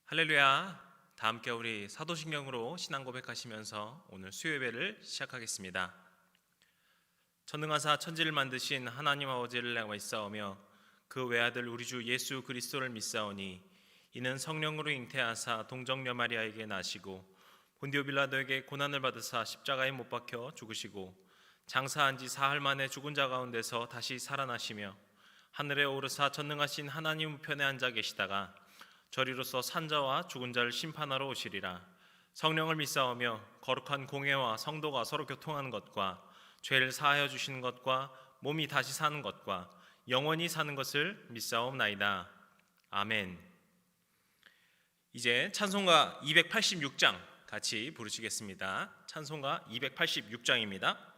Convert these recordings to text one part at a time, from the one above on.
할렐루야. 다 함께 우리 사도신경으로 신앙 고백하시면서 오늘 수요예배를 시작하겠습니다. 전능하사 천지를 만드신 하나님 아버지를 내가 믿사오며 그 외아들 우리 주 예수 그리스도를 믿사오니 이는 성령으로 잉태하사 동정녀 마리아에게 나시고 본디오 빌라도에게 고난을 받으사 십자가에 못 박혀 죽으시고 장사한 지 사흘 만에 죽은 자 가운데서 다시 살아나시며 하늘에 오르사 전능하신 하나님 우편에 앉아 계시다가 저리로서 산자와 죽은 자를 심판하러 오시리라. 성령을 믿사오며 거룩한 공회와 성도가 서로 교통하는 것과 죄를 사하여 주시는 것과 몸이 다시 사는 것과 영원히 사는 것을 믿사옵나이다. 아멘. 이제 찬송가 286장 같이 부르시겠습니다. 찬송가 286장입니다.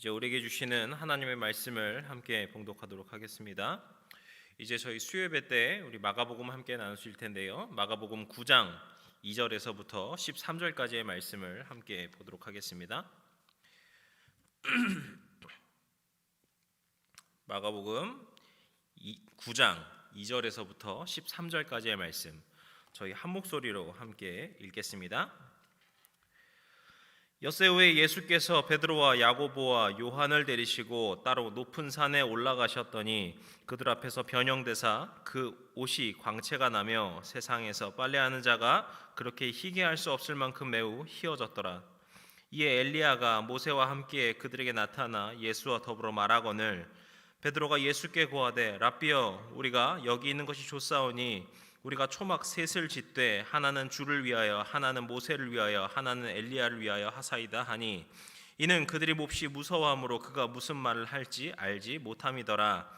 이제 우리에게 주시는 하나님의 말씀을 함께 봉독하도록 하겠습니다. 이제 저희 수요예배 때 우리 마가복음 함께 나누실 텐데요. 마가복음 9장 2절에서부터 13절까지의 말씀을 함께 보도록 하겠습니다. 마가복음 9장 2절에서부터 13절까지의 말씀, 저희 한 목소리로 함께 읽겠습니다. 엿새 후에 예수께서 베드로와 야고보와 요한을 데리시고 따로 높은 산에 올라가셨더니 그들 앞에서 변형되사 그 옷이 광채가 나며 세상에서 빨래하는 자가 그렇게 희게 할 수 없을 만큼 매우 희어졌더라. 이에 엘리야가 모세와 함께 그들에게 나타나 예수와 더불어 말하거늘 베드로가 예수께 고하되 랍비여 우리가 여기 있는 것이 좋사오니 우리가 초막 셋을 짓되 하나는 주를 위하여 하나는 모세를 위하여 하나는 엘리야를 위하여 하사이다 하니 이는 그들이 몹시 무서워함으로 그가 무슨 말을 할지 알지 못함이더라.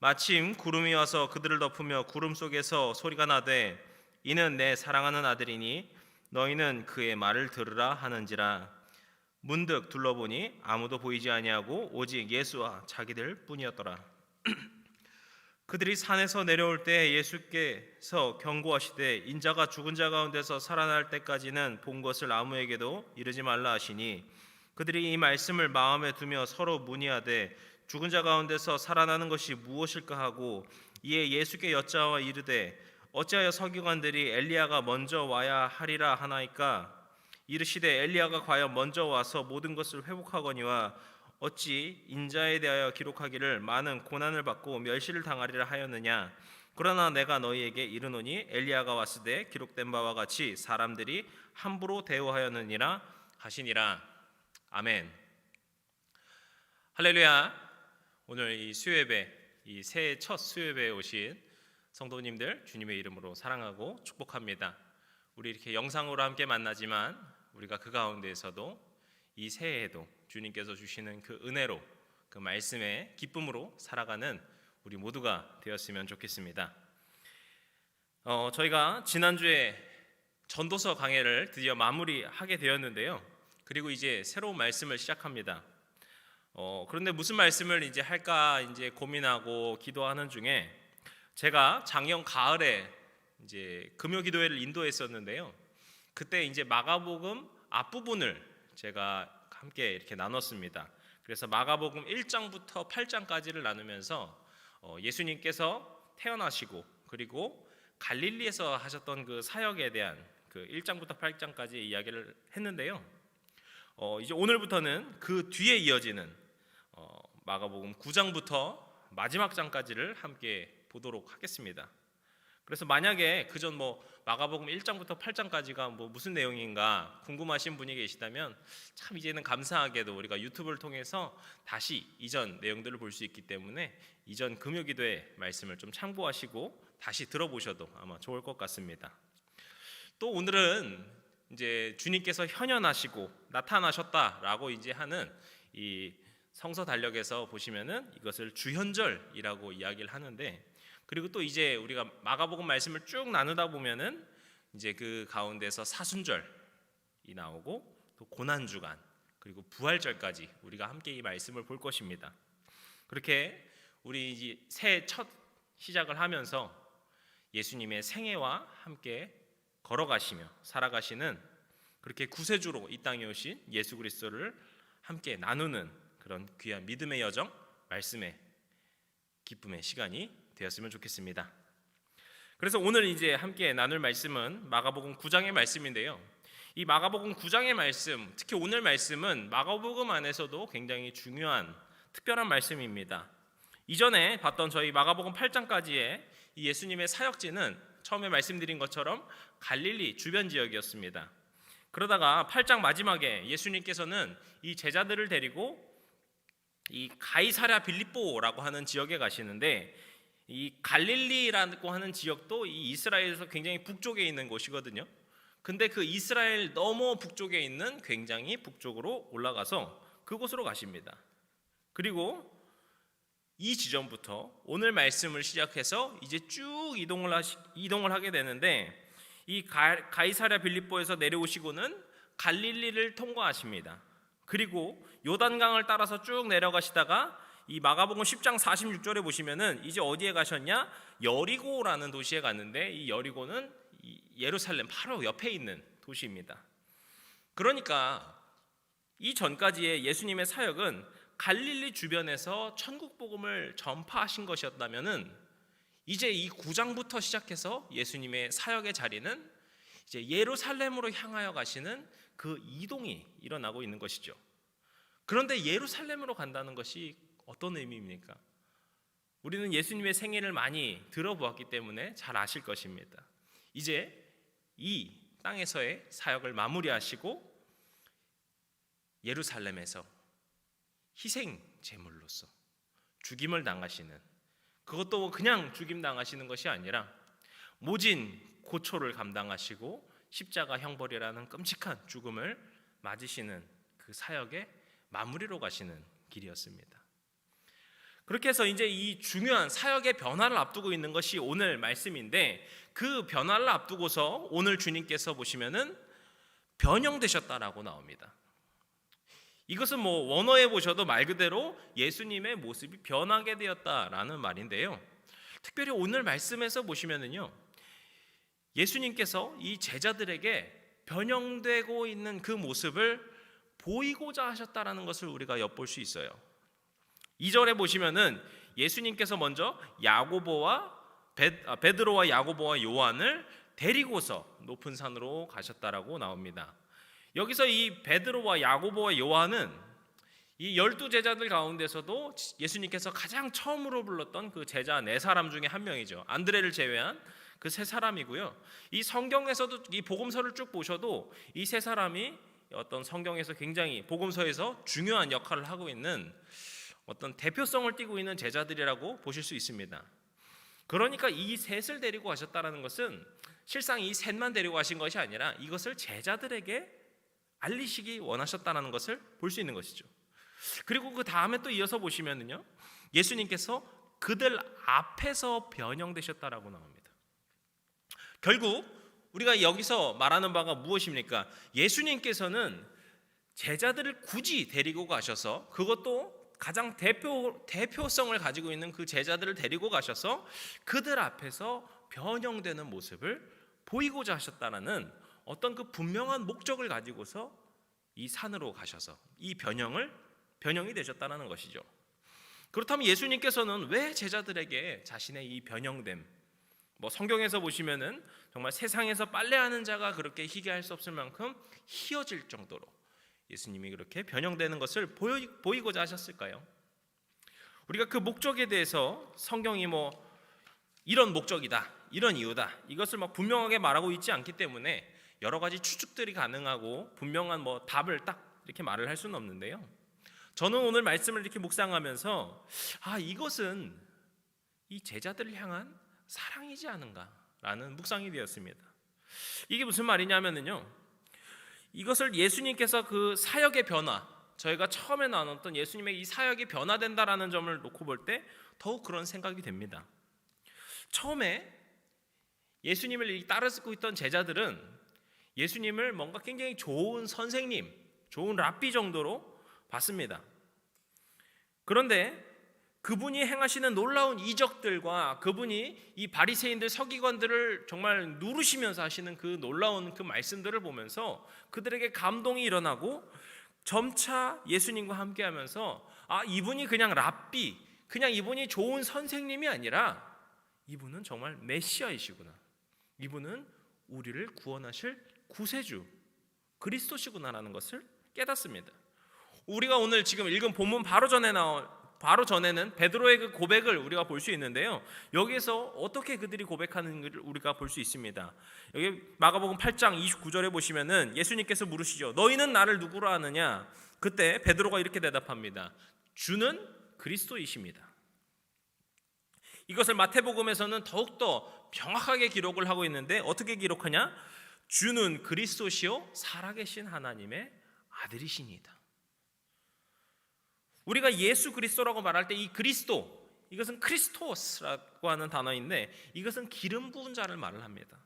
마침 구름이 와서 그들을 덮으며 구름 속에서 소리가 나되 이는 내 사랑하는 아들이니 너희는 그의 말을 들으라 하는지라. 문득 둘러보니 아무도 보이지 아니하고 오직 예수와 자기들 뿐이었더라. 그들이 산에서 내려올 때 예수께서 경고하시되 인자가 죽은 자 가운데서 살아날 때까지는 본 것을 아무에게도 이르지 말라 하시니 그들이 이 말씀을 마음에 두며 서로 문의하되 죽은 자 가운데서 살아나는 것이 무엇일까 하고 이에 예수께 여짜와 이르되 어찌하여 서기관들이 엘리야가 먼저 와야 하리라 하나이까. 이르시되 엘리야가 과연 먼저 와서 모든 것을 회복하거니와 어찌 인자에 대하여 기록하기를 많은 고난을 받고 멸시를 당하리라 하였느냐. 그러나 내가 너희에게 이르노니 엘리야가 왔으되 기록된 바와 같이 사람들이 함부로 대우하였느니라 하시니라. 아멘. 할렐루야. 오늘 이 수요예배, 이 새해 첫 수요예배에 오신 성도님들 주님의 이름으로 사랑하고 축복합니다. 우리 이렇게 영상으로 함께 만나지만 우리가 그 가운데에서도 이 새해에도 주님께서 주시는 그 은혜로 그 말씀의 기쁨으로 살아가는 우리 모두가 되었으면 좋겠습니다. 저희가 지난주에 전도서 강해를 드디어 마무리하게 되었는데요. 그리고 이제 새로운 말씀을 시작합니다. 그런데 무슨 말씀을 이제 할까 이제 고민하고 기도하는 중에 제가 작년 가을에 이제 금요 기도회를 인도했었는데요. 그때 이제 마가복음 앞부분을 제가 함께 이렇게 나눴습니다. 그래서 마가복음 1장부터 8장까지를 나누면서 예수님께서 태어나시고 그리고 갈릴리에서 하셨던 그 사역에 대한 그 1장부터 8장까지 이야기를 했는데요. 이제 오늘부터는 그 뒤에 이어지는 마가복음 9장부터 마지막 장까지를 함께 보도록 하겠습니다. 그래서 만약에 그전 마가복음 1장부터 8장까지가 무슨 내용인가 궁금하신 분이 계시다면 참 이제는 감사하게도 우리가 유튜브를 통해서 다시 이전 내용들을 볼 수 있기 때문에 이전 금요기도의 말씀을 좀 참고하시고 다시 들어보셔도 아마 좋을 것 같습니다. 또 오늘은 이제 주님께서 현현하시고 나타나셨다라고 이제 하는 이 성서 달력에서 보시면은 이것을 주현절이라고 이야기를 하는데, 그리고 또 이제 우리가 마가복음 말씀을 쭉 나누다 보면은 이제 그 가운데서 사순절이 나오고 또 고난주간 그리고 부활절까지 우리가 함께 이 말씀을 볼 것입니다. 그렇게 우리 이제 새해 첫 시작을 하면서 예수님의 생애와 함께 걸어가시며 살아가시는 그렇게 구세주로 이 땅에 오신 예수 그리스도를 함께 나누는 그런 귀한 믿음의 여정, 말씀의 기쁨의 시간이 되었으면 좋겠습니다. 그래서 오늘 이제 함께 나눌 말씀은 마가복음 9장의 말씀인데요. 이 마가복음 9장의 말씀, 특히 오늘 말씀은 마가복음 안에서도 굉장히 중요한 특별한 말씀입니다. 이전에 봤던 저희 마가복음 8장까지의 이 예수님의 사역지는 처음에 말씀드린 것처럼 갈릴리 주변 지역이었습니다. 그러다가 8장 마지막에 예수님께서는 이 제자들을 데리고 이 가이사랴 빌립보라고 하는 지역에 가시는데, 이 갈릴리라고 하는 지역도 이 이스라엘에서 굉장히 북쪽에 있는 곳이거든요. 근데 그 이스라엘 너머 북쪽에 있는 굉장히 북쪽으로 올라가서 그곳으로 가십니다. 그리고 이 지점부터 오늘 말씀을 시작해서 이제 쭉 이동을 하게 되는데, 이 가이사랴 빌립보에서 내려오시고는 갈릴리를 통과하십니다. 그리고 요단강을 따라서 쭉 내려가시다가 이 마가복음 10장 46절에 보시면은 이제 어디에 가셨냐? 여리고라는 도시에 갔는데, 이 여리고는 예루살렘 바로 옆에 있는 도시입니다. 그러니까 이 전까지의 예수님의 사역은 갈릴리 주변에서 천국 복음을 전파하신 것이었다면은 이제 이 9장부터 시작해서 예수님의 사역의 자리는 이제 예루살렘으로 향하여 가시는 그 이동이 일어나고 있는 것이죠. 그런데 예루살렘으로 간다는 것이 어떤 의미입니까? 우리는 예수님의 생애를 많이 들어보았기 때문에 잘 아실 것입니다. 이제 이 땅에서의 사역을 마무리하시고 예루살렘에서 희생 제물로서 죽임을 당하시는, 그것도 그냥 죽임 당하시는 것이 아니라 모진 고초를 감당하시고 십자가 형벌이라는 끔찍한 죽음을 맞으시는 그 사역의 마무리로 가시는 길이었습니다. 그렇게 해서 이제 이 중요한 사역의 변화를 앞두고 있는 것이 오늘 말씀인데, 그 변화를 앞두고서 오늘 주님께서 보시면은 변형되셨다라고 나옵니다. 이것은 뭐 원어에 보셔도 말 그대로 예수님의 모습이 변하게 되었다라는 말인데요. 특별히 오늘 말씀에서 보시면은요, 예수님께서 이 제자들에게 변형되고 있는 그 모습을 보이고자 하셨다라는 것을 우리가 엿볼 수 있어요. 2절에 보시면은 예수님께서 먼저 베드로와 야고보와 요한을 데리고서 높은 산으로 가셨다라고 나옵니다. 여기서 이 베드로와 야고보와 요한은 이 12제자들 가운데서도 예수님께서 가장 처음으로 불렀던 그 제자 4사람 중에 한 명이죠. 안드레를 제외한 그 3사람이고요. 이 성경에서도 이 복음서를 쭉 보셔도 이 3사람이 어떤 성경에서 굉장히 복음서에서 중요한 역할을 하고 있는 어떤 대표성을 띠고 있는 제자들이라고 보실 수 있습니다. 그러니까 이 셋을 데리고 가셨다는 것은 실상 이 셋만 데리고 가신 것이 아니라 이것을 제자들에게 알리시기 원하셨다는 것을 볼 수 있는 것이죠. 그리고 그 다음에 또 이어서 보시면은요, 예수님께서 그들 앞에서 변형되셨다라고 나옵니다. 결국 우리가 여기서 말하는 바가 무엇입니까? 예수님께서는 제자들을 굳이 데리고 가셔서, 그것도 가장 대표성을 가지고 있는 그 제자들을 데리고 가셔서 그들 앞에서 변형되는 모습을 보이고자 하셨다는 어떤 그 분명한 목적을 가지고서 이 산으로 가셔서 이 변형이 되셨다는 것이죠. 그렇다면 예수님께서는 왜 제자들에게 자신의 이 변형됨, 뭐 성경에서 보시면은 정말 세상에서 빨래하는 자가 그렇게 희게할 수 없을 만큼 희어질 정도로 예수님이 그렇게 변형되는 것을 보이고자 하셨을까요? 우리가 그 목적에 대해서 성경이 뭐 이런 목적이다, 이런 이유다, 이것을 막 분명하게 말하고 있지 않기 때문에 여러 가지 추측들이 가능하고 분명한 뭐 답을 딱 이렇게 말을 할 수는 없는데요. 저는 오늘 말씀을 이렇게 묵상하면서 이것은 이 제자들을 향한 사랑이지 않은가라는 묵상이 되었습니다. 이게 무슨 말이냐면요, 이것을 예수님께서 그 사역의 변화, 저희가 처음에 나눴던 예수님의 이 사역이 변화된다라는 점을 놓고 볼 때 더욱 그런 생각이 됩니다. 처음에 예수님을 따르고 있던 제자들은 예수님을 뭔가 굉장히 좋은 선생님, 좋은 랍비 정도로 봤습니다. 그런데 그분이 행하시는 놀라운 이적들과 그분이 이 바리새인들, 서기관들을 정말 누르시면서 하시는 그 놀라운 그 말씀들을 보면서 그들에게 감동이 일어나고 점차 예수님과 함께하면서 이분이 그냥 랍비, 그냥 이분이 좋은 선생님이 아니라 이분은 정말 메시아이시구나, 이분은 우리를 구원하실 구세주 그리스도시구나라는 것을 깨닫습니다. 우리가 오늘 지금 읽은 본문 바로 전에는 베드로의 그 고백을 우리가 볼 수 있는데요, 여기에서 어떻게 그들이 고백하는지를 우리가 볼 수 있습니다. 여기 마가복음 8장 29절에 보시면은 예수님께서 물으시죠. 너희는 나를 누구로 아느냐? 그때 베드로가 이렇게 대답합니다. 주는 그리스도이십니다. 이것을 마태복음에서는 더욱더 명확하게 기록을 하고 있는데 어떻게 기록하냐? 주는 그리스도시요 살아계신 하나님의 아들이시니다. 우리가 예수 그리스도라고 말할 때 이 그리스도, 이것은 크리스토스라고 하는 단어인데 이것은 기름 부은 자를 말을 합니다.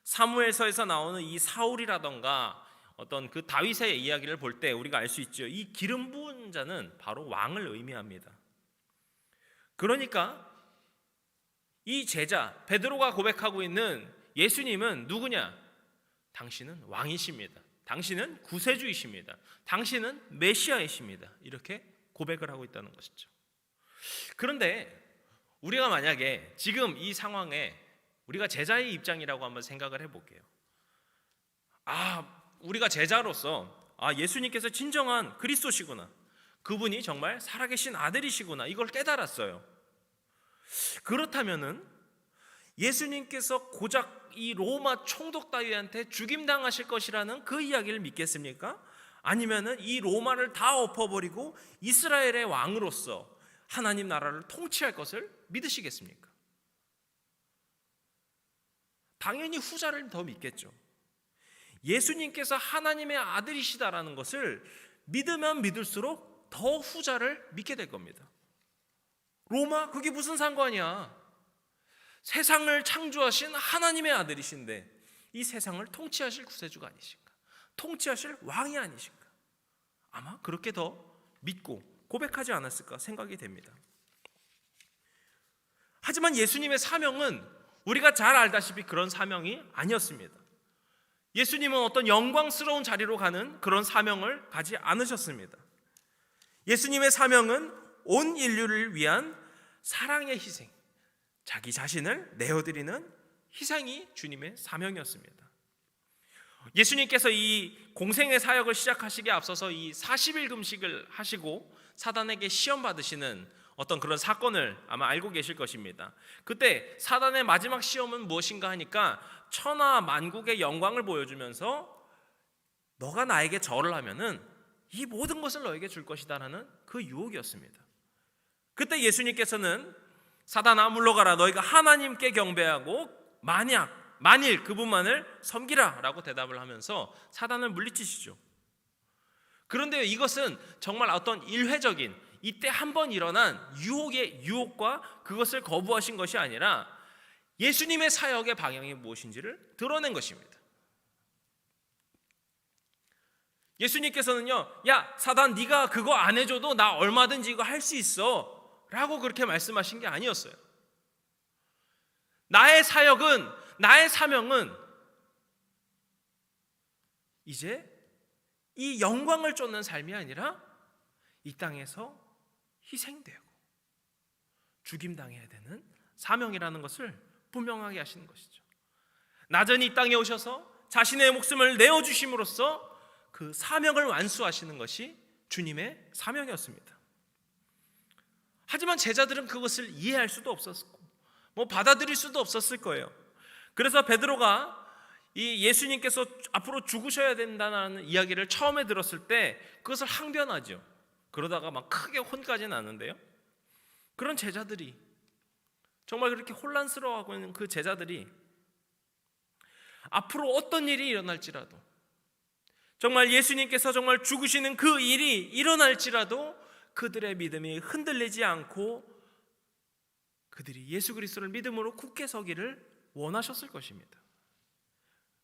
사무엘서에서 나오는 이 사울이라던가 어떤 그 다윗의 이야기를 볼 때 우리가 알 수 있죠. 이 기름 부은 자는 바로 왕을 의미합니다. 그러니까 이 제자 베드로가 고백하고 있는 예수님은 누구냐? 당신은 왕이십니다. 당신은 구세주이십니다. 당신은 메시아이십니다. 이렇게 고백을 하고 있다는 것이죠. 그런데 우리가 만약에 지금 이 상황에 우리가 제자의 입장이라고 한번 생각을 해볼게요. 우리가 제자로서 예수님께서 진정한 그리스도시구나, 그분이 정말 살아계신 아들이시구나, 이걸 깨달았어요. 그렇다면은 예수님께서 고작 이 로마 총독 따위한테 죽임당하실 것이라는 그 이야기를 믿겠습니까? 아니면은 이 로마를 다 엎어버리고 이스라엘의 왕으로서 하나님 나라를 통치할 것을 믿으시겠습니까? 당연히 후자를 더 믿겠죠. 예수님께서 하나님의 아들이시다라는 것을 믿으면 믿을수록 더 후자를 믿게 될 겁니다. 로마, 그게 무슨 상관이야? 세상을 창조하신 하나님의 아들이신데 이 세상을 통치하실 구세주가 아니신가? 통치하실 왕이 아니신가? 아마 그렇게 더 믿고 고백하지 않았을까 생각이 됩니다. 하지만 예수님의 사명은 우리가 잘 알다시피 그런 사명이 아니었습니다. 예수님은 어떤 영광스러운 자리로 가는 그런 사명을 가지 않으셨습니다. 예수님의 사명은 온 인류를 위한 사랑의 희생, 자기 자신을 내어드리는 희생이 주님의 사명이었습니다. 예수님께서 이 공생의 사역을 시작하시기에 앞서서 이 40일 금식을 하시고 사단에게 시험 받으시는 어떤 그런 사건을 아마 알고 계실 것입니다. 그때 사단의 마지막 시험은 무엇인가 하니까 천하 만국의 영광을 보여주면서 너가 나에게 절을 하면은 이 모든 것을 너에게 줄 것이다라는 그 유혹이었습니다. 그때 예수님께서는 사단아 물러가라, 너희가 하나님께 경배하고 만일 그분만을 섬기라 라고 대답을 하면서 사단을 물리치시죠. 그런데 이것은 정말 어떤 일회적인 이때 한 번 일어난 유혹의 유혹과 그것을 거부하신 것이 아니라 예수님의 사역의 방향이 무엇인지를 드러낸 것입니다. 예수님께서는요, 야 사단, 네가 그거 안 해줘도 나 얼마든지 이거 할 수 있어 라고 그렇게 말씀하신 게 아니었어요. 나의 사역은, 나의 사명은 이제 이 영광을 쫓는 삶이 아니라 이 땅에서 희생되고 죽임당해야 되는 사명이라는 것을 분명하게 하시는 것이죠. 나전히 이 땅에 오셔서 자신의 목숨을 내어주심으로써 그 사명을 완수하시는 것이 주님의 사명이었습니다. 하지만 제자들은 그것을 이해할 수도 없었고 받아들일 수도 없었을 거예요. 그래서 베드로가 이 예수님께서 앞으로 죽으셔야 된다는 이야기를 처음에 들었을 때 그것을 항변하죠. 그러다가 막 크게 혼까지 나는데요. 그런 제자들이, 정말 그렇게 혼란스러워하고 있는 그 제자들이 앞으로 어떤 일이 일어날지라도, 정말 예수님께서 정말 죽으시는 그 일이 일어날지라도 그들의 믿음이 흔들리지 않고 그들이 예수 그리스도를 믿음으로 굳게 서기를 원하셨을 것입니다.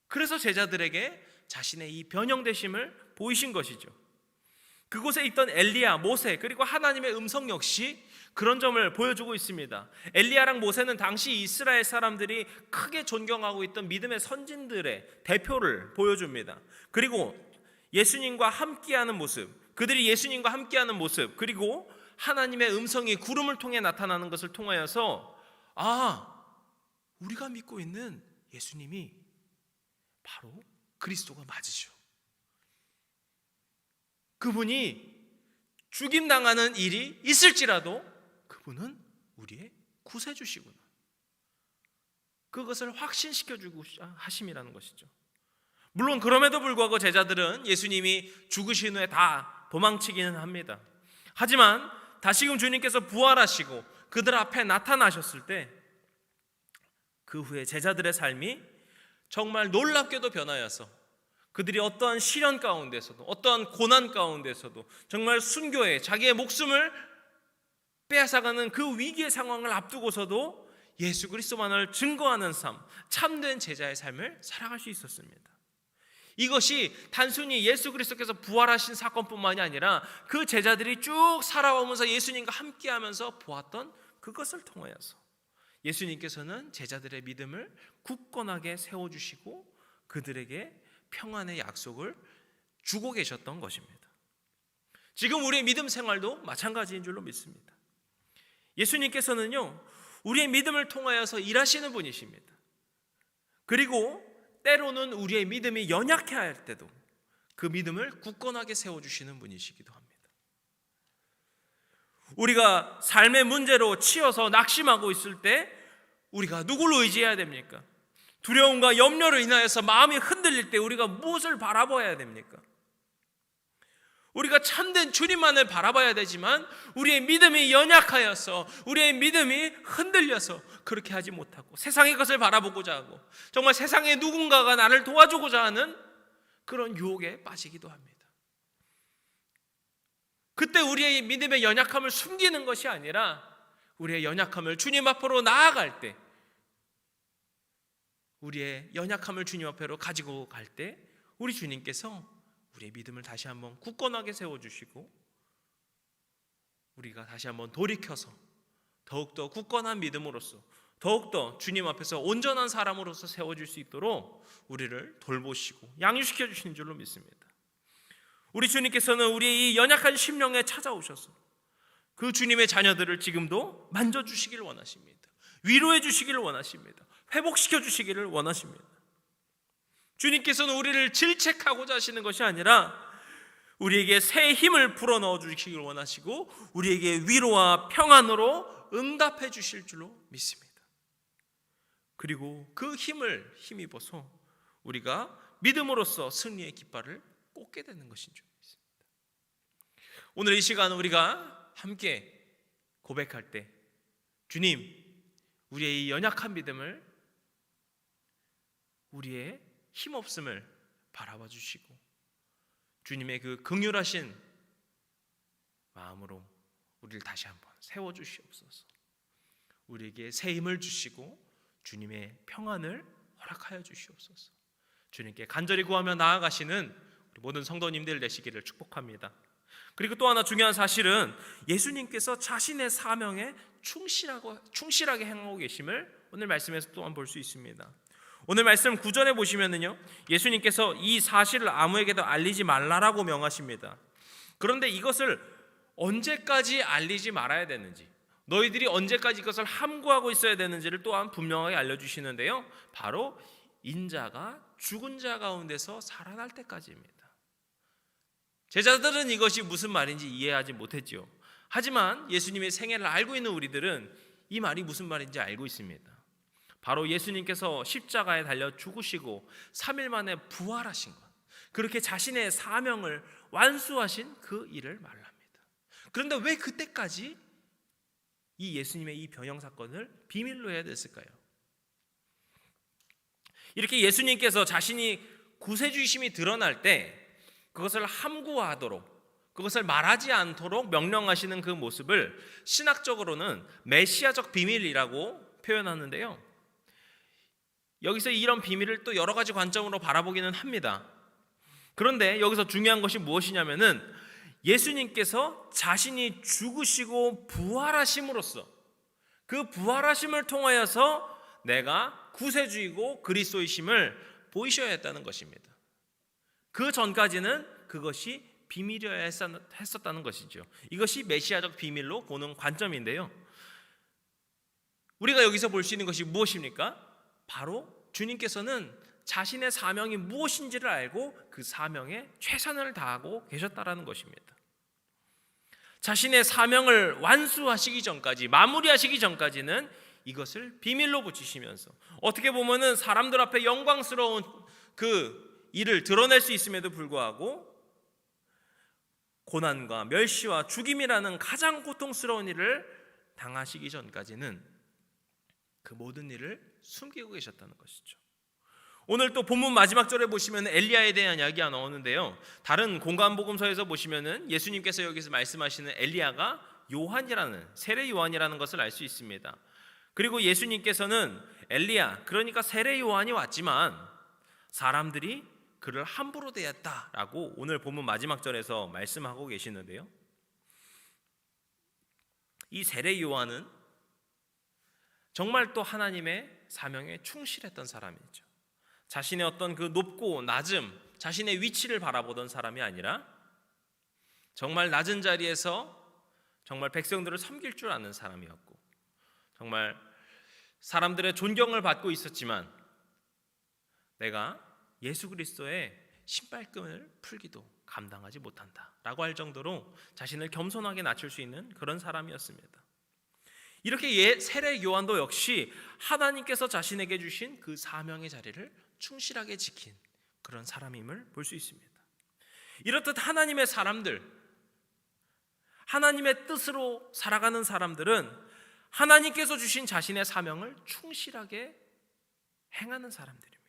그래서 제자들에게 자신의 이 변형되심을 보이신 것이죠. 그곳에 있던 엘리야, 모세, 그리고 하나님의 음성 역시 그런 점을 보여주고 있습니다. 엘리야랑 모세는 당시 이스라엘 사람들이 크게 존경하고 있던 믿음의 선진들의 대표를 보여줍니다. 그리고 예수님과 함께하는 모습, 그들이 예수님과 함께하는 모습, 그리고 하나님의 음성이 구름을 통해 나타나는 것을 통하여서 우리가 믿고 있는 예수님이 바로 그리스도가 맞으시오. 그분이 죽임당하는 일이 있을지라도 그분은 우리의 구세주시구나, 그것을 확신시켜주고 하심이라는 것이죠. 물론 그럼에도 불구하고 제자들은 예수님이 죽으신 후에 다 도망치기는 합니다. 하지만 다시금 주님께서 부활하시고 그들 앞에 나타나셨을 때 그 후에 제자들의 삶이 정말 놀랍게도 변하여서 그들이 어떠한 시련 가운데서도, 어떠한 고난 가운데서도 정말 순교해 자기의 목숨을 빼앗아가는 그 위기의 상황을 앞두고서도 예수 그리스도만을 증거하는 삶, 참된 제자의 삶을 살아갈 수 있었습니다. 이것이 단순히 예수 그리스도께서 부활하신 사건뿐만이 아니라 그 제자들이 쭉 살아오면서 예수님과 함께하면서 보았던 그것을 통하여서 예수님께서는 제자들의 믿음을 굳건하게 세워주시고 그들에게 평안의 약속을 주고 계셨던 것입니다. 지금 우리의 믿음 생활도 마찬가지인 줄로 믿습니다. 예수님께서는요, 우리의 믿음을 통하여서 일하시는 분이십니다. 그리고 때로는 우리의 믿음이 연약해 할 때도 그 믿음을 굳건하게 세워주시는 분이시기도 합니다. 우리가 삶의 문제로 치여서 낙심하고 있을 때 우리가 누구를 의지해야 됩니까? 두려움과 염려로 인하여서 마음이 흔들릴 때 우리가 무엇을 바라봐야 됩니까? 우리가 참된 주님만을 바라봐야 되지만 우리의 믿음이 연약하여서 우리의 믿음이 흔들려서 그렇게 하지 못하고 세상의 것을 바라보고자 하고 정말 세상에 누군가가 나를 도와주고자 하는 그런 유혹에 빠지기도 합니다. 그때 우리의 믿음의 연약함을 숨기는 것이 아니라 우리의 연약함을 주님 앞으로 나아갈 때, 우리의 연약함을 주님 앞으로 가지고 갈 때 우리 주님께서 우리의 믿음을 다시 한번 굳건하게 세워주시고 우리가 다시 한번 돌이켜서 더욱더 굳건한 믿음으로써 더욱더 주님 앞에서 온전한 사람으로서 세워질 수 있도록 우리를 돌보시고 양육시켜 주시는 줄로 믿습니다. 우리 주님께서는 우리의 이 연약한 심령에 찾아오셔서 그 주님의 자녀들을 지금도 만져주시기를 원하십니다. 위로해 주시기를 원하십니다. 회복시켜 주시기를 원하십니다. 주님께서는 우리를 질책하고자 하시는 것이 아니라 우리에게 새 힘을 불어넣어 주시기를 원하시고 우리에게 위로와 평안으로 응답해 주실 줄로 믿습니다. 그리고 그 힘을 힘입어서 우리가 믿음으로써 승리의 깃발을 꽂게 되는 것인 줄 믿습니다. 오늘 이 시간 우리가 함께 고백할 때 주님, 우리의 이 연약한 믿음을, 우리의 힘없음을 바라봐 주시고 주님의 그 긍휼하신 마음으로 우리를 다시 한번 세워주시옵소서. 우리에게 새 힘을 주시고 주님의 평안을 허락하여 주시옵소서. 주님께 간절히 구하며 나아가시는 우리 모든 성도님들 되시기를 축복합니다. 그리고 또 하나 중요한 사실은 예수님께서 자신의 사명에 충실하게 행하고 계심을 오늘 말씀에서 또한 볼 수 있습니다. 오늘 말씀 9절에 보시면은요, 예수님께서 이 사실을 아무에게도 알리지 말라라고 명하십니다. 그런데 이것을 언제까지 알리지 말아야 되는지, 너희들이 언제까지 이것을 함구하고 있어야 되는지를 또한 분명하게 알려주시는데요, 바로 인자가 죽은 자 가운데서 살아날 때까지입니다. 제자들은 이것이 무슨 말인지 이해하지 못했죠. 하지만 예수님의 생애를 알고 있는 우리들은 이 말이 무슨 말인지 알고 있습니다. 바로 예수님께서 십자가에 달려 죽으시고 3일 만에 부활하신 것, 그렇게 자신의 사명을 완수하신 그 일을 말합니다. 그런데 왜 그때까지 이 예수님의 이 변형 사건을 비밀로 해야 됐을까요? 이렇게 예수님께서 자신이 구세주이심이 드러날 때 그것을 함구하도록, 그것을 말하지 않도록 명령하시는 그 모습을 신학적으로는 메시아적 비밀이라고 표현하는데요, 여기서 이런 비밀을 또 여러 가지 관점으로 바라보기는 합니다. 그런데 여기서 중요한 것이 무엇이냐면은 예수님께서 자신이 죽으시고 부활하심으로써 그 부활하심을 통하여서 내가 구세주이고 그리스도이심을 보이셔야 했다는 것입니다. 그 전까지는 그것이 비밀이어야 했었다는 것이죠. 이것이 메시아적 비밀로 보는 관점인데요, 우리가 여기서 볼 수 있는 것이 무엇입니까? 바로 주님께서는 자신의 사명이 무엇인지를 알고 그 사명에 최선을 다하고 계셨다라는 것입니다. 자신의 사명을 완수하시기 전까지, 마무리하시기 전까지는 이것을 비밀로 붙이시면서 어떻게 보면은 사람들 앞에 영광스러운 그 일을 드러낼 수 있음에도 불구하고 고난과 멸시와 죽임이라는 가장 고통스러운 일을 당하시기 전까지는 그 모든 일을 숨기고 계셨다는 것이죠. 오늘 또 본문 마지막 절에 보시면 엘리야에 대한 이야기가 나오는데요, 다른 공관복음서에서 보시면은 예수님께서 여기서 말씀하시는 엘리야가 요한이라는, 세례 요한이라는 것을 알 수 있습니다. 그리고 예수님께서는 엘리야, 그러니까 세례 요한이 왔지만 사람들이 그를 함부로 대했다라고 오늘 본문 마지막 절에서 말씀하고 계시는데요, 이 세례 요한은 정말 또 하나님의 사명에 충실했던 사람이죠. 자신의 어떤 그 높고 낮음, 자신의 위치를 바라보던 사람이 아니라 정말 낮은 자리에서 정말 백성들을 섬길 줄 아는 사람이었고, 정말 사람들의 존경을 받고 있었지만 내가 예수 그리스도의 신발끈을 풀기도 감당하지 못한다라고 할 정도로 자신을 겸손하게 낮출 수 있는 그런 사람이었습니다. 이렇게 세례 요한도 역시 하나님께서 자신에게 주신 그 사명의 자리를 충실하게 지킨 그런 사람임을 볼 수 있습니다. 이렇듯 하나님의 사람들, 하나님의 뜻으로 살아가는 사람들은 하나님께서 주신 자신의 사명을 충실하게 행하는 사람들입니다.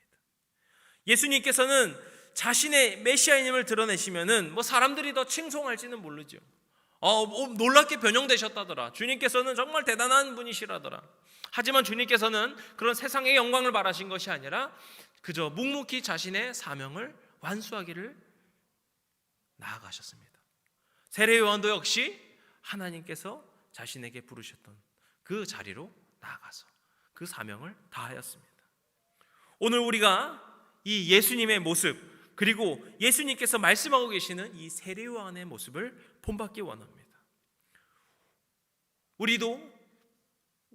예수님께서는 자신의 메시아임을 드러내시면은 사람들이 더 칭송할지는 모르죠. 놀랍게 변형되셨다더라. 주님께서는 정말 대단한 분이시라더라. 하지만 주님께서는 그런 세상의 영광을 바라신 것이 아니라 그저 묵묵히 자신의 사명을 완수하기를 나아가셨습니다. 세례 요한도 역시 하나님께서 자신에게 부르셨던 그 자리로 나아가서 그 사명을 다하였습니다. 오늘 우리가 이 예수님의 모습, 그리고 예수님께서 말씀하고 계시는 이 세례 요한의 모습을 본받기 원합니다. 우리도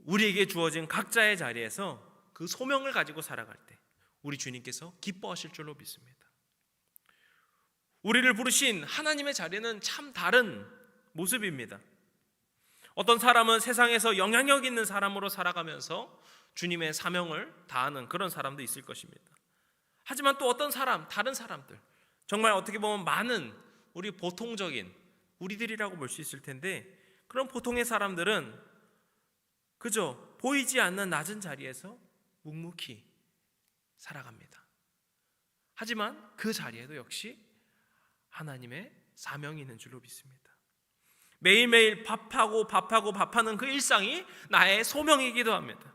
우리에게 주어진 각자의 자리에서 그 소명을 가지고 살아갈 때 우리 주님께서 기뻐하실 줄로 믿습니다. 우리를 부르신 하나님의 자리는 참 다른 모습입니다. 어떤 사람은 세상에서 영향력 있는 사람으로 살아가면서 주님의 사명을 다하는 그런 사람도 있을 것입니다. 하지만 또 어떤 사람, 다른 사람들, 정말 어떻게 보면 많은 우리 보통적인 우리들이라고 볼 수 있을 텐데, 그런 보통의 사람들은 그저 보이지 않는 낮은 자리에서 묵묵히 살아갑니다. 하지만 그 자리에도 역시 하나님의 사명이 있는 줄로 믿습니다. 매일매일 밥하는 그 일상이 나의 소명이기도 합니다.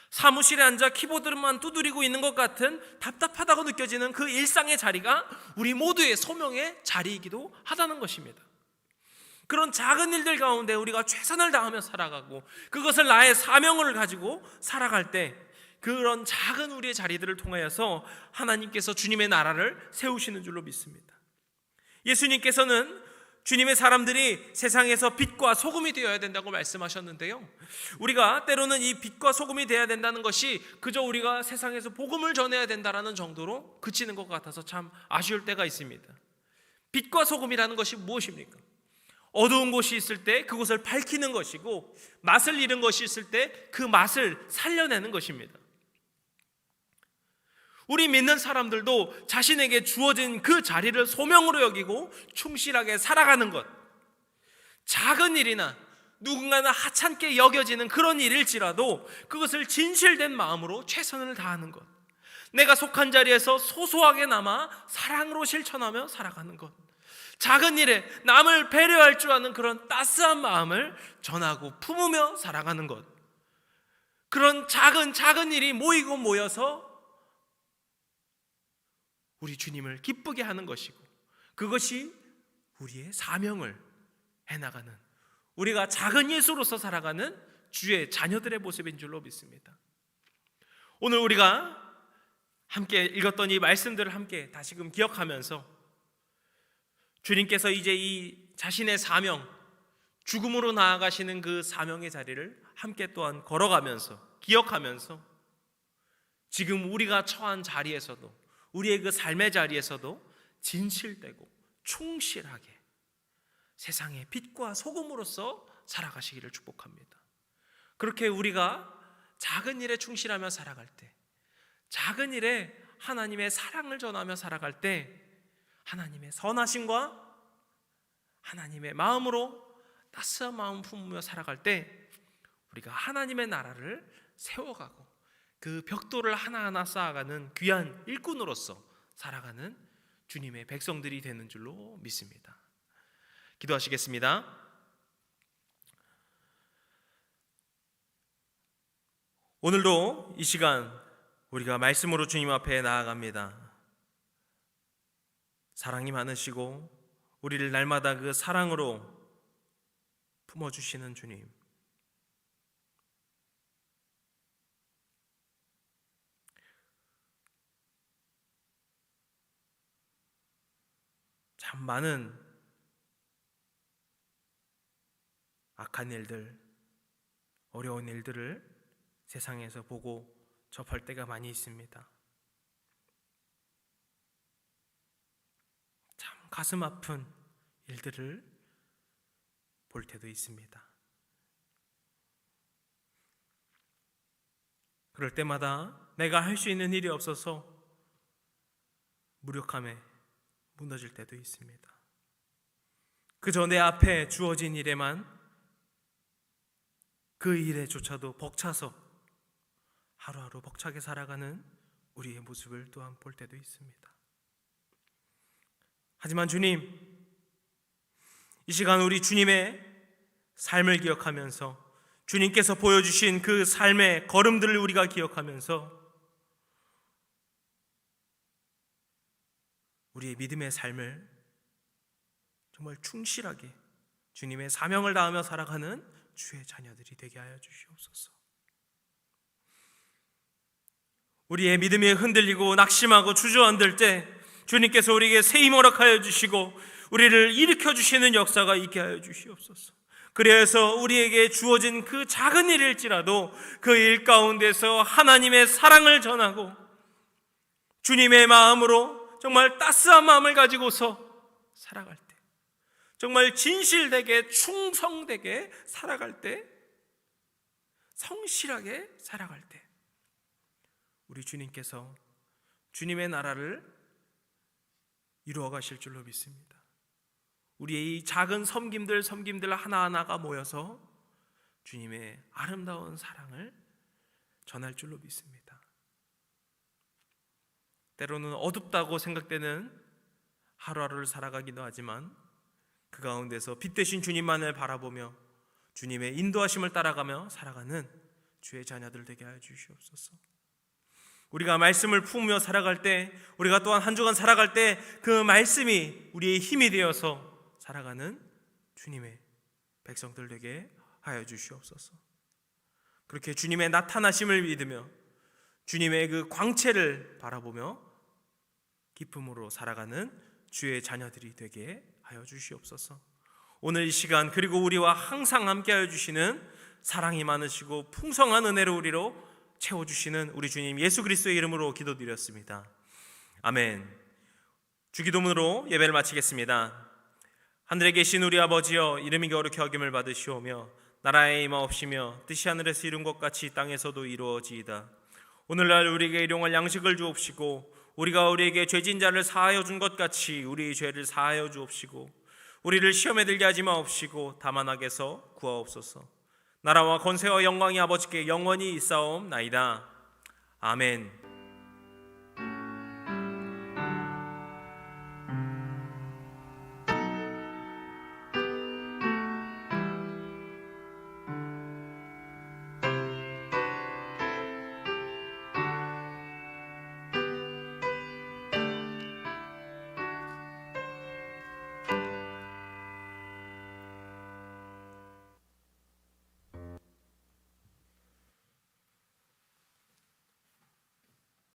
사무실에 앉아 키보드만 두드리고 있는 것 같은 답답하다고 느껴지는 그 일상의 자리가 우리 모두의 소명의 자리이기도 하다는 것입니다. 그런 작은 일들 가운데 우리가 최선을 다하며 살아가고 그것을 나의 사명을 가지고 살아갈 때 그런 작은 우리의 자리들을 통하여서 하나님께서 주님의 나라를 세우시는 줄로 믿습니다. 예수님께서는 주님의 사람들이 세상에서 빛과 소금이 되어야 된다고 말씀하셨는데요, 우리가 때로는 이 빛과 소금이 되어야 된다는 것이 그저 우리가 세상에서 복음을 전해야 된다는 정도로 그치는 것 같아서 참 아쉬울 때가 있습니다. 빛과 소금이라는 것이 무엇입니까? 어두운 곳이 있을 때 그곳을 밝히는 것이고, 맛을 잃은 것이 있을 때 그 맛을 살려내는 것입니다. 우리 믿는 사람들도 자신에게 주어진 그 자리를 소명으로 여기고 충실하게 살아가는 것, 작은 일이나 누군가는 하찮게 여겨지는 그런 일일지라도 그것을 진실된 마음으로 최선을 다하는 것, 내가 속한 자리에서 소소하게나마 사랑으로 실천하며 살아가는 것, 작은 일에 남을 배려할 줄 아는 그런 따스한 마음을 전하고 품으며 살아가는 것, 그런 작은 일이 모이고 모여서 우리 주님을 기쁘게 하는 것이고, 그것이 우리의 사명을 해나가는, 우리가 작은 예수로서 살아가는 주의 자녀들의 모습인 줄로 믿습니다. 오늘 우리가 함께 읽었던 이 말씀들을 함께 다시금 기억하면서 주님께서 이제 이 자신의 사명, 죽음으로 나아가시는 그 사명의 자리를 함께 또한 걸어가면서 기억하면서 지금 우리가 처한 자리에서도, 우리의 그 삶의 자리에서도 진실되고 충실하게 세상의 빛과 소금으로서 살아가시기를 축복합니다. 그렇게 우리가 작은 일에 충실하며 살아갈 때, 작은 일에 하나님의 사랑을 전하며 살아갈 때, 하나님의 선하심과 하나님의 마음으로 따스한 마음 품으며 살아갈 때 우리가 하나님의 나라를 세워가고 그 벽돌을 하나하나 쌓아가는 귀한 일꾼으로서 살아가는 주님의 백성들이 되는 줄로 믿습니다. 기도하시겠습니다. 오늘도 이 시간 우리가 말씀으로 주님 앞에 나아갑니다. 사랑이 많으시고 우리를 날마다 그 사랑으로 품어주시는 주님, 참 많은 악한 일들, 어려운 일들을 세상에서 보고 접할 때가 많이 있습니다. 참 가슴 아픈 일들을 볼 때도 있습니다. 그럴 때마다 내가 할 수 있는 일이 없어서 무력함에 무너질 때도 있습니다. 그저 내 앞에 주어진 일에만, 그 일에조차도 벅차서 하루하루 벅차게 살아가는 우리의 모습을 또한 볼 때도 있습니다. 하지만 주님, 이 시간 우리 주님의 삶을 기억하면서, 주님께서 보여주신 그 삶의 걸음들을 우리가 기억하면서 우리의 믿음의 삶을 정말 충실하게 주님의 사명을 다하며 살아가는 주의 자녀들이 되게 하여 주시옵소서. 우리의 믿음이 흔들리고 낙심하고 주저앉을 때 주님께서 우리에게 새 힘 허락하여 주시고 우리를 일으켜 주시는 역사가 있게 하여 주시옵소서. 그래서 우리에게 주어진 그 작은 일일지라도 그 일 가운데서 하나님의 사랑을 전하고 주님의 마음으로 정말 따스한 마음을 가지고서 살아갈 때, 정말 진실되게 충성되게 살아갈 때, 성실하게 살아갈 때 우리 주님께서 주님의 나라를 이루어 가실 줄로 믿습니다. 우리의 이 작은 섬김들 하나하나가 모여서 주님의 아름다운 사랑을 전할 줄로 믿습니다. 때로는 어둡다고 생각되는 하루하루를 살아가기도 하지만 그 가운데서 빛 되신 주님만을 바라보며 주님의 인도하심을 따라가며 살아가는 주의 자녀들 되게 하여 주시옵소서. 우리가 말씀을 품으며 살아갈 때, 우리가 또한 한 주간 살아갈 때 그 말씀이 우리의 힘이 되어서 살아가는 주님의 백성들 되게 하여 주시옵소서. 그렇게 주님의 나타나심을 믿으며 주님의 그 광채를 바라보며 기쁨으로 살아가는 주의 자녀들이 되게 하여 주시옵소서. 오늘 이 시간, 그리고 우리와 항상 함께 하여 주시는 사랑이 많으시고 풍성한 은혜로 우리로 채워주시는 우리 주님 예수 그리스도의 이름으로 기도드렸습니다. 아멘. 주기도문으로 예배를 마치겠습니다. 하늘에 계신 우리 아버지여, 이름이 거룩히 여김을 받으시오며 나라의 임하옵시며 뜻이 하늘에서 이룬 것 같이 땅에서도 이루어지이다. 오늘날 우리에게 일용할 양식을 주옵시고 우리가 우리에게 죄진 자를 사하여 준 것 같이 우리의 죄를 사하여 주옵시고 우리를 시험에 들게 하지 마옵시고 다만 악에서 구하옵소서. 나라와 권세와 영광이 아버지께 영원히 있사옵나이다. 아멘.